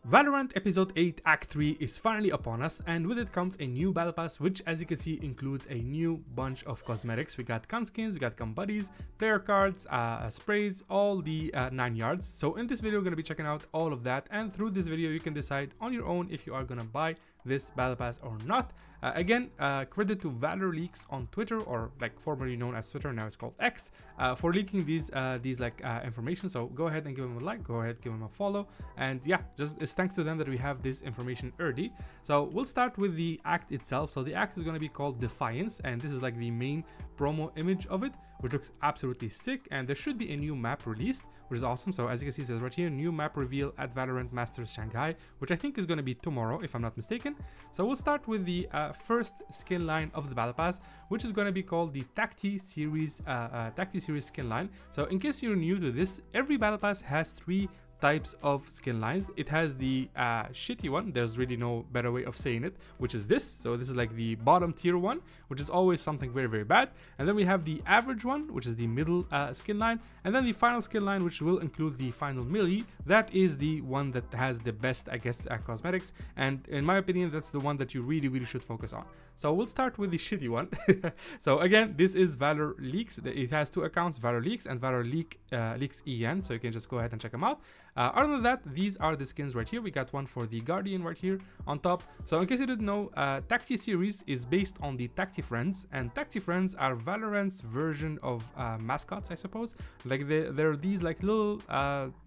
Valorant Episode 8 Act 3 is finally upon us, and with it comes a new battle pass which, as you can see, includes a new bunch of cosmetics. We got gun skins, we got gun buddies, player cards, sprays, all the 9 yards. So in this video we're going to be checking out all of that, and through this video you can decide on your own if you are going to buy this battle pass or not. Again, credit to Valor Leaks on Twitter, or like formerly known as Twitter, now it's called X, for leaking these information. So go ahead and give them a like, go ahead, give them a follow, and yeah, just it's thanks to them that we have this information early. So we'll start with the act itself. So the act is going to be called Defiance, and this is like the main promo image of it, which looks absolutely sick. And there should be a new map released, which is awesome. So as you can see, it says right here, new map reveal at Valorant Masters Shanghai, which I think is going to be tomorrow if I'm not mistaken. So we'll start with the first skin line of the battle pass, which is going to be called the Tacti-Series Skinline. So in case you're new to this, every battle pass has 3 types of skin lines. It has the shitty one, there's really no better way of saying it, which is this. So this is like the bottom tier one, which is always something very, very bad. And then we have the average one, which is the middle skin line, and then the final skin line, which will include the final melee. That is the one that has the best, I guess, cosmetics, and in my opinion that's the one that you really should focus on. So we'll start with the shitty one. So again, this is Valor Leaks. It has 2 accounts, Valor Leaks and Valor Leaks EN, so you can just go ahead and check them out. Other than that, these are the skins right here. We got one for the Guardian right here on top. So in case you didn't know, Tacti-Series is based on the Tacti-Friends, and Tacti-Friends are Valorant's version of mascots, I suppose. Like they're these like little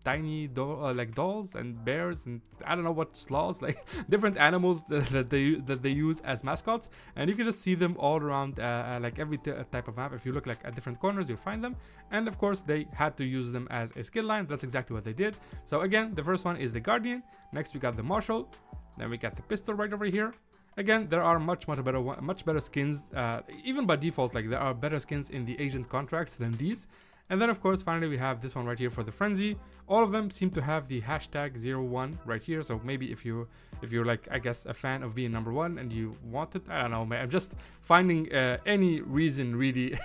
tiny like dolls and bears and I don't know what sloths, like different animals that they use as mascots, and you can just see them all around like every type of map. If you look like at different corners, you'll find them, and of course they had to use them as a skill line. That's exactly what they did. So again, the first one is the Guardian, next we got the Marshal, then we got the pistol right over here. Again, there are much better skins, even by default, like there are better skins in the agent contracts than these. And then of course finally we have this one right here for the Frenzy. All of them seem to have the hashtag 01 right here, so maybe if you're like, I guess, a fan of being #1 and you want it, I don't know, man, I'm just finding any reason really.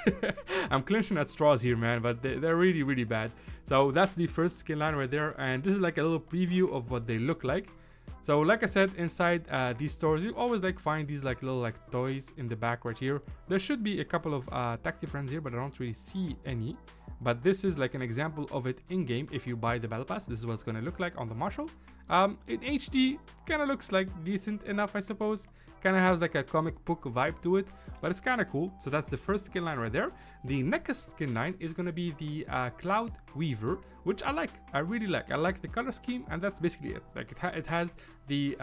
I'm clinching at straws here, man, but they're really bad. So that's the first skin line right there, and this is like a little preview of what they look like. So like I said, inside these stores you always like find these like little like toys in the back right here. There should be a couple of Tacti-Friends here, but I don't really see any. But this is like an example of it in game. If you buy the battle pass, this is what it's going to look like on the Marshal. In HD, kind of looks like decent enough, I suppose. Kind of has like a comic book vibe to it, but it's kind of cool. So that's the first skin line right there. The next skin line is going to be the Cloudweaver, which I like. I really like. I like the color scheme, and that's basically it. Like it has the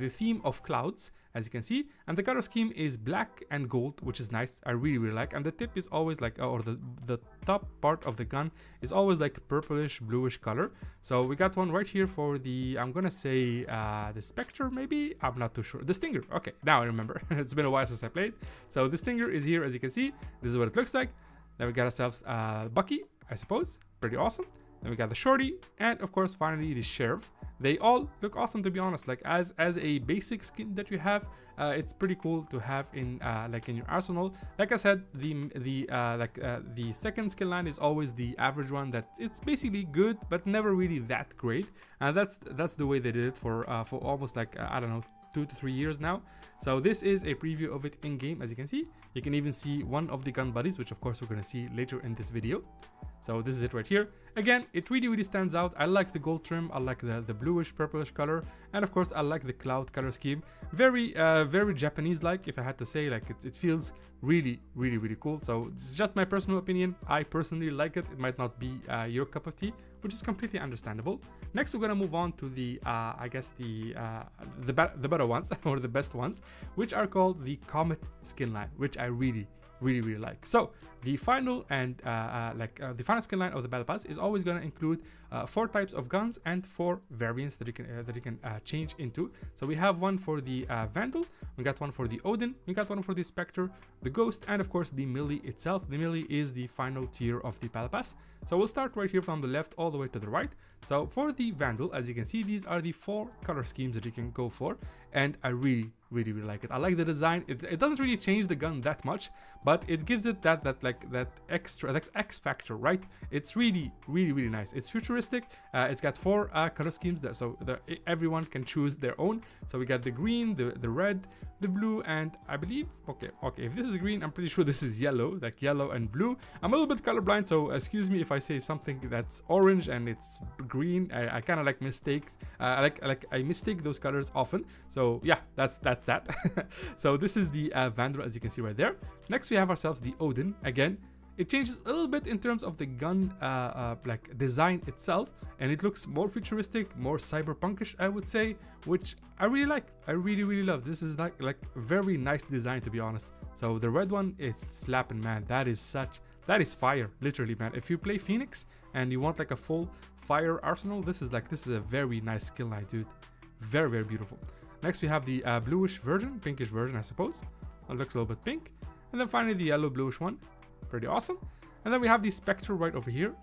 theme of clouds, as you can see, and the color scheme is black and gold, which is nice. I really like. And the tip is always like, or the top part of the gun is always like purplish bluish color. So we got one right here for the, I'm gonna say the Spectre, maybe, I'm not too sure. The Stinger. Okay, now I remember. It's been a while since I played. So the Stinger is here, as you can see. This is what it looks like. Then we got ourselves Bucky, I suppose, pretty awesome. Then we got the Shorty, and of course finally the Sheriff. They all look awesome, to be honest. Like as a basic skin that you have, it's pretty cool to have in like in your arsenal. Like I said, the second skin line is always the average one, that it's basically good but never really that great. And that's the way they did it for almost like I don't know, 2 to 3 years now. So this is a preview of it in game, as you can see. You can even see one of the gun buddies, which of course we're going to see later in this video. So this is it right here. Again, it really stands out. I like the gold trim, I like the bluish purplish color, and of course I like the cloud color scheme. Very Japanese like, if I had to say. Like it feels really cool. So this is just my personal opinion. I personally like it. It might not be your cup of tea, which is completely understandable. Next we're gonna move on to the I guess the better ones, or the best ones, which are called the Comet Skinline, which I really like. So the final and the final skin line of the battle pass is always going to include 4 types of guns and 4 variants that you can change into. So we have one for the Vandal, we got one for the Odin, we got one for the Spectre, the Ghost, and of course the melee itself. The melee is the final tier of the battle pass. So we'll start right here from the left all the way to the right. So for the Vandal, as you can see, these are the 4 color schemes that you can go for, and I really really like it. I like the design. It doesn't really change the gun that much, but it gives it that extra, that X factor, right? It's really nice. It's futuristic. It's got 4 color schemes there, so everyone can choose their own. So we got the green, the red, the blue, and I believe, okay, if this is green, I'm pretty sure this is yellow, like yellow and blue. I'm a little bit colorblind, so excuse me if I say something that's orange and it's green. I kind of like mistakes. I mistake those colors often. So yeah, that's that. So this is the Vandal, as you can see right there. Next we have ourselves the Odin. Again, it changes a little bit in terms of the gun like design itself, and it looks more futuristic, more cyberpunkish, I would say, which I really like. I really love. This is like very nice design, to be honest. So the red one is slapping, man. That is fire, literally, man. If you play Phoenix and you want like a full fire arsenal, this is a very nice skill line, dude. Very beautiful. Next we have the bluish version, pinkish version, I suppose. It looks a little bit pink. And then finally the yellow bluish one. Pretty awesome. And then we have the spectral right over here.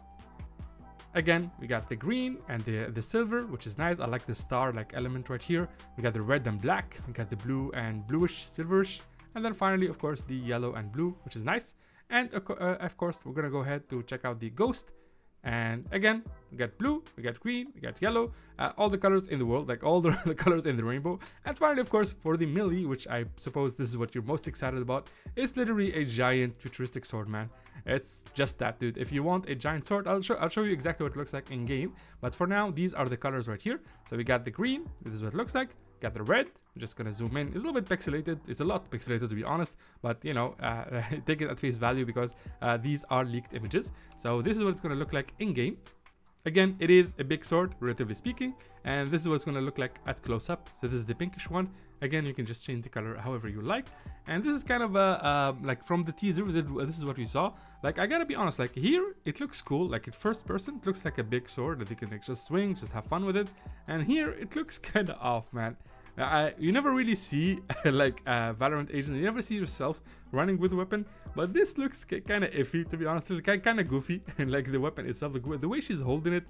Again, we got the green and the silver, which is nice. I like the star like element right here. We got the red and black. We got the blue and bluish, silverish. And then finally, of course, the yellow and blue, which is nice. And of course, we're gonna go ahead to check out the ghost. And again, we got blue, we got green, we got yellow, all the colors in the world, like all the colors in the rainbow. And finally, of course, for the melee, which I suppose this is what you're most excited about, is literally a giant futuristic sword, man. It's just that, dude. If you want a giant sword, I'll show you exactly what it looks like in game. But for now, these are the colors right here. So we got the green, this is what it looks like. Got the red. I'm just gonna zoom in. It's a little bit pixelated. It's a lot pixelated, to be honest, but you know, take it at face value because these are leaked images. So this is what it's gonna look like in game. Again, it is a big sword, relatively speaking, and this is what it's gonna look like at close up. So this is the pinkish one. Again, you can just change the color however you like. And this is kind of a like from the teaser, this is what we saw. Like, I gotta be honest, like here it looks cool. Like in first person, it looks like a big sword that you can like just swing, just have fun with it. And here it looks kind of off, man. You never really see like Valorant agents. You never see yourself running with a weapon, but this looks kind of iffy, to be honest. Kind of goofy, and like the weapon itself, the way she's holding it.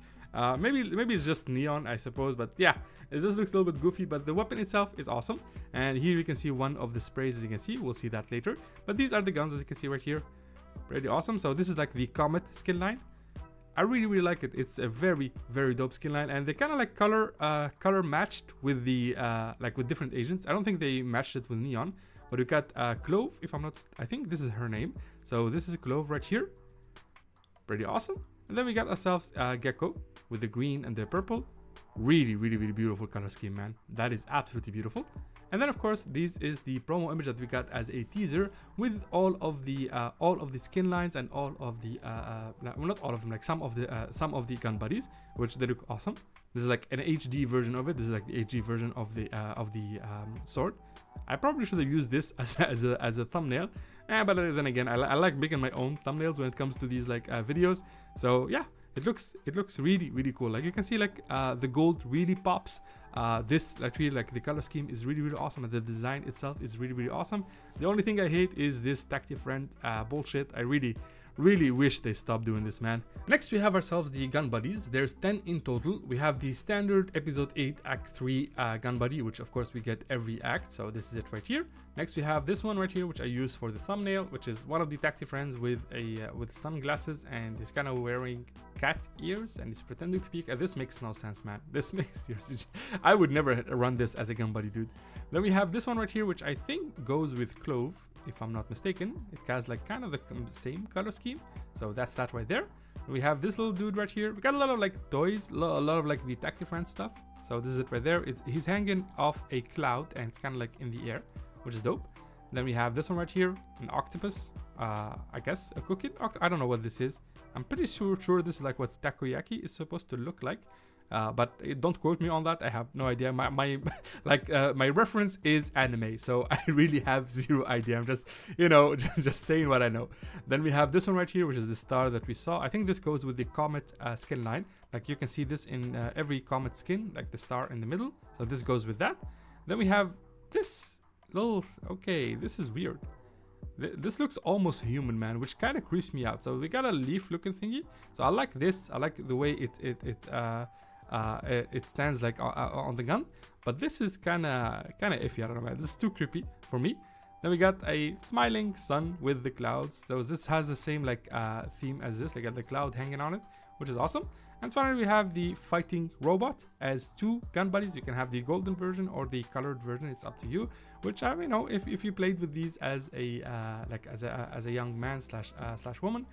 Maybe it's just neon, I suppose, but yeah, it just looks a little bit goofy. But the weapon itself is awesome, and here you can see one of the sprays, as you can see. We'll see that later. But these are the guns, as you can see right here. Pretty awesome. So this is like the Comet Skinline. I really like it. It's a very dope skin line, and they kind of like color matched with the like with different agents. I don't think they matched it with neon, but we got Clove, if I'm not, I think this is her name. So this is Clove right here. Pretty awesome. And then we got ourselves Gecko with the green and the purple. Really beautiful color scheme, man. That is absolutely beautiful. And then of course, this is the promo image that we got as a teaser with all of the skin lines and all of the well, not all of them, like some of the gun buddies, which they look awesome. This is like an HD version of it. This is like the HD version of the sword. I probably should have used this as a thumbnail, but then again, I like making my own thumbnails when it comes to these like videos. So yeah, it looks really cool. Like you can see, like the gold really pops. This actually, like the color scheme is really awesome, and the design itself is really awesome. The only thing I hate is this Tacti-Friend bullshit. I really wish they stopped doing this, man. Next we have ourselves the gun buddies. There's 10 in total. We have the standard episode 8 act 3 gun buddy, which of course we get every act, so this is it right here. Next we have this one right here, which I use for the thumbnail, which is one of the Tacti-Friends with with sunglasses, and he's kind of wearing cat ears and he's pretending to peek. This makes no sense, man. This makes I would never run this as a gun buddy, dude. Then we have this one right here, which I think goes with Clove, if I'm not mistaken. It has like kind of the same color scheme, so that's that right there. We have this little dude right here. We got a lot of like toys, a lot of like the Tacti-Friend stuff. So this is it right there. He's hanging off a cloud and it's kind of like in the air, which is dope. Then we have this one right here, an octopus, I guess a cookie. I don't know what this is. I'm pretty sure this is like what takoyaki is supposed to look like. But don't quote me on that. I have no idea. My reference is anime, so I really have zero idea. I'm just, you know, just saying what I know. Then we have this one right here, which is the star that we saw. I think this goes with the Comet Skinline. Like you can see this in every Comet skin, like the star in the middle. So this goes with that. Then we have this little. Okay, this is weird. This looks almost human, man, which kind of creeps me out. So we got a leaf looking thingy. So I like this. I like the way it it stands like on the gun. But this is kind of iffy. I don't know, man. This is too creepy for me. Then we got a smiling sun with the clouds. So this has the same like theme as this. I got the cloud hanging on it, which is awesome. And finally, we have the fighting robot as 2 gun buddies. You can have the golden version or the colored version. It's up to you. Which I know, if you played with these as a as a young man slash woman,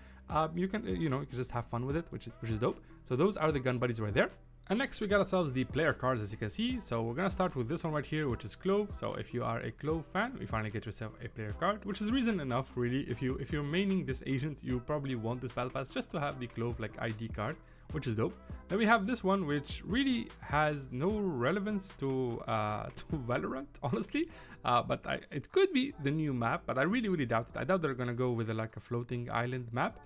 you can you can just have fun with it, which is dope. So those are the gun buddies right there. And next we got ourselves the player cards, as you can see. So we're gonna start with this one right here, which is Clove. So if you are a Clove fan, you finally get yourself a player card, which is reason enough really. If you're maining this agent, you probably want this battle pass just to have the Clove like ID card, which is dope. Then we have this one, which really has no relevance to Valorant, honestly. But it could be the new map, but I really doubt it. I doubt they're gonna go with like a floating island map.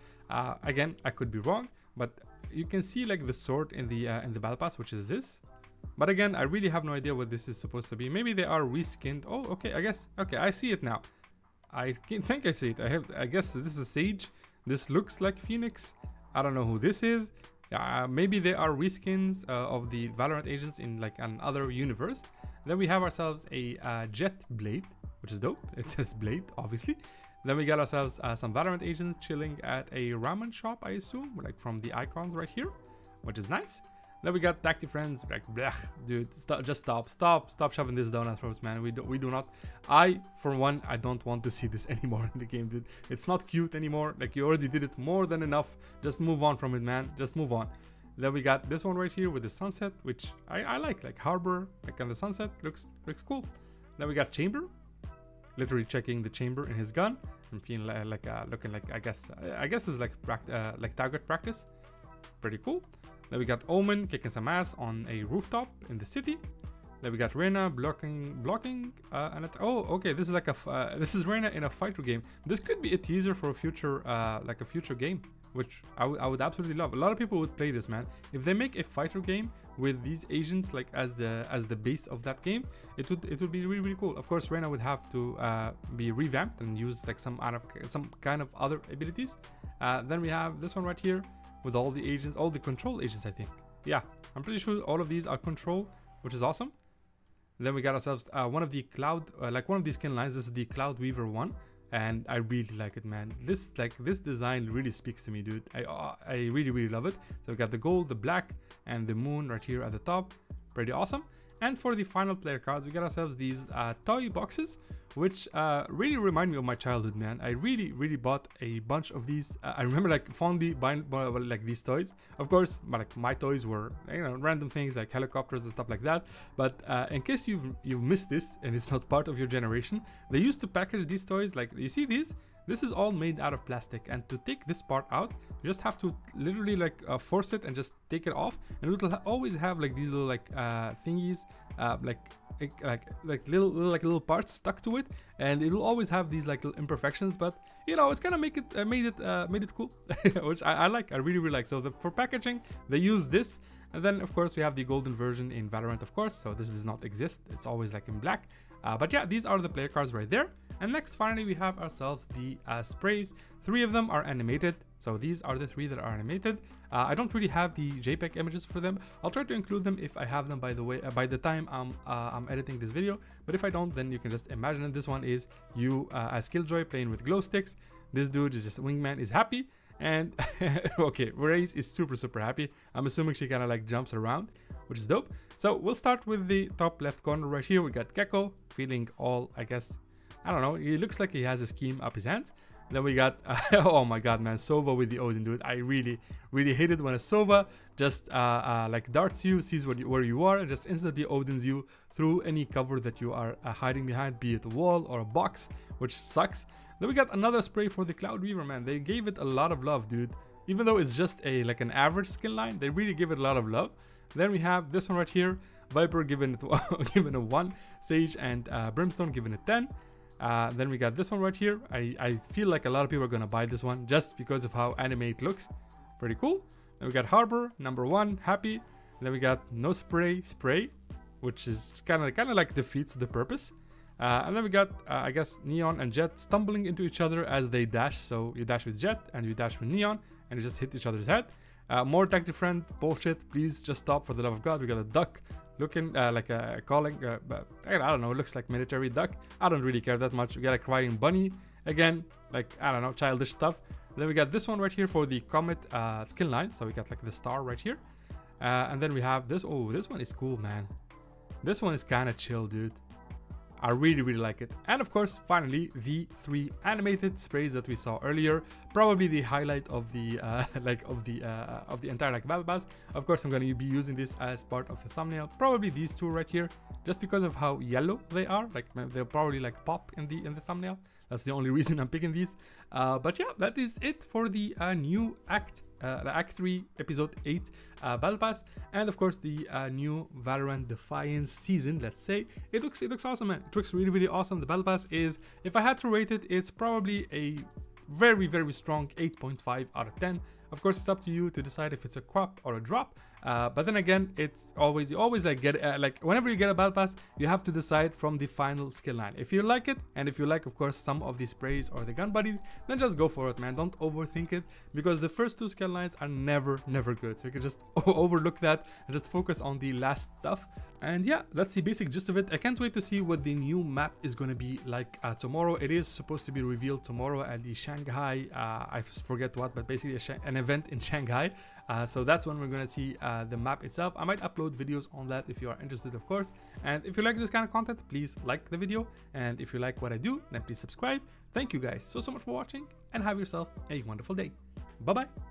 Again, I could be wrong, but you can see like the sword in the battle pass, which is this. But again, I really have no idea what this is supposed to be. Maybe they are reskinned. Oh, okay, I see it now. I think I see it. I guess this is Sage. This looks like Phoenix. I don't know who this is. Maybe they are reskins of the Valorant agents in like another universe. Then we have ourselves a jet blade, which is dope. It says blade, obviously. Then we got ourselves some Valorant agents chilling at a ramen shop, I assume, like from the icons right here, which is nice. Then we got Tacti friends, like, blech, dude, stop shoving this down our throats, man. We do not. For one, I don't want to see this anymore in the game, dude. It's not cute anymore. Like, you already did it more than enough. Just move on from it, man. Just move on. Then we got this one right here with the sunset, which I like Harbor, like on the sunset, looks cool. Then we got Chamber, literally checking the chamber in his gun. I'm feeling looking like I guess it's like target practice. Pretty cool. Then we got Omen kicking some ass on a rooftop in the city. Then we got Reyna blocking oh, okay, this is like this is Reyna in a fighter game. This could be a teaser for a future like a future game, which I would absolutely love. A lot of people would play this, man. If they make a fighter game with these agents like as the base of that game, it would be really cool. Of course, Reyna would have to be revamped and use like some kind of other abilities. Then we have this one right here with all the agents, all the control agents, I think. Yeah, I'm pretty sure all of these are control, which is awesome. Then we got ourselves one of the one of these skin lines. This is the Cloudweaver one, and I really like it, man. This design really speaks to me, dude. I really love it. So we got the gold, the black, and the moon right here at the top. Pretty awesome. And for the final player cards, we got ourselves these toy boxes, which really remind me of my childhood, man. I really bought a bunch of these. I remember like fondly buying like these toys. Of course, like my toys were random things like helicopters and stuff like that. But in case you've missed this and it's not part of your generation, they used to package these toys like, you see these? This is all made out of plastic, and to take this part out, you just have to literally like force it and just take it off, and it will always have like these little like thingies, like little parts stuck to it, and it will always have these like little imperfections. But it's kind of made it cool, which I like. I really like. So for packaging, they use this. And then of course we have the golden version in Valorant, of course. So this does not exist. It's always like in black. But yeah, these are the player cards right there. And next, finally, we have ourselves the sprays. 3 of them are animated. So these are the 3 that are animated. I don't really have the JPEG images for them. I'll try to include them if I have them, by the way, by the time I'm editing this video. But if I don't, then you can just imagine it. This one is you as Killjoy playing with glow sticks. This dude is just wingman, is happy. And okay, Raze is super happy. I'm assuming she kind of like jumps around, which is dope. So we'll start with the top left corner right here. We got Gecko feeling all, I guess, I don't know. He looks like he has a scheme up his hands. Then we got, oh my god, man, Sova with the Odin, dude. I really hated when a Sova just like darts you, sees where you are, and just instantly Odins you through any cover that you are hiding behind, be it a wall or a box, which sucks. Then we got another spray for the Cloudweaver, man. They gave it a lot of love, dude. Even though it's just like an average skin line, they really give it a lot of love. Then we have this one right here, Viper given it given a 1, Sage and Brimstone given it 10. Then we got this one right here. I feel like a lot of people are gonna buy this one just because of how anime it looks. Pretty cool. Then we got Harbor, number 1, happy. Then we got no spray, which is kind of like defeats the purpose. And then we got, I guess, Neon and Jet stumbling into each other as they dash. So you dash with Jet and you dash with Neon, and you just hit each other's head. More tacti friend bullshit. Please just stop, for the love of God. We got a duck looking like a calling. I don't know. It looks like military duck. I don't really care that much. We got a crying bunny again. Like, I don't know, childish stuff. Then we got this one right here for the Comet Skinline. So we got like the star right here. And then we have this. Oh, this one is cool, man. This one is kind of chill, dude. I really, really like it. And of course, finally, the 3 animated sprays that we saw earlier. Probably the highlight of the of the entire like battle pass. Of course, I'm going to be using this as part of the thumbnail. Probably these 2 right here, just because of how yellow they are. Like, they'll probably like pop in the thumbnail. That's the only reason I'm picking these. But yeah, that is it for the new the Act 3 Episode 8 Battle Pass, and of course the new Valorant Defiance season. Let's say it looks awesome, man. It looks really, really awesome. The Battle Pass is, if I had to rate it, it's probably a very, very strong 8.5 out of 10. Of course, it's up to you to decide if it's a crop or a drop. But then again, it's always, you always like get like whenever you get a battle pass, you have to decide from the final skill line if you like it, and if you like, of course, some of the sprays or the gun buddies, then just go for it, man. Don't overthink it, because the first 2 skill lines are never good. So you can just overlook that and just focus on the last stuff. And yeah, that's the basic gist of it. I can't wait to see what the new map is going to be like tomorrow. It is supposed to be revealed tomorrow at the Shanghai, I forget what, but basically an event in Shanghai. So that's when we're going to see the map itself. I might upload videos on that if you are interested, of course. And if you like this kind of content, please like the video. And if you like what I do, then please subscribe. Thank you guys so much for watching, and have yourself a wonderful day. Bye bye.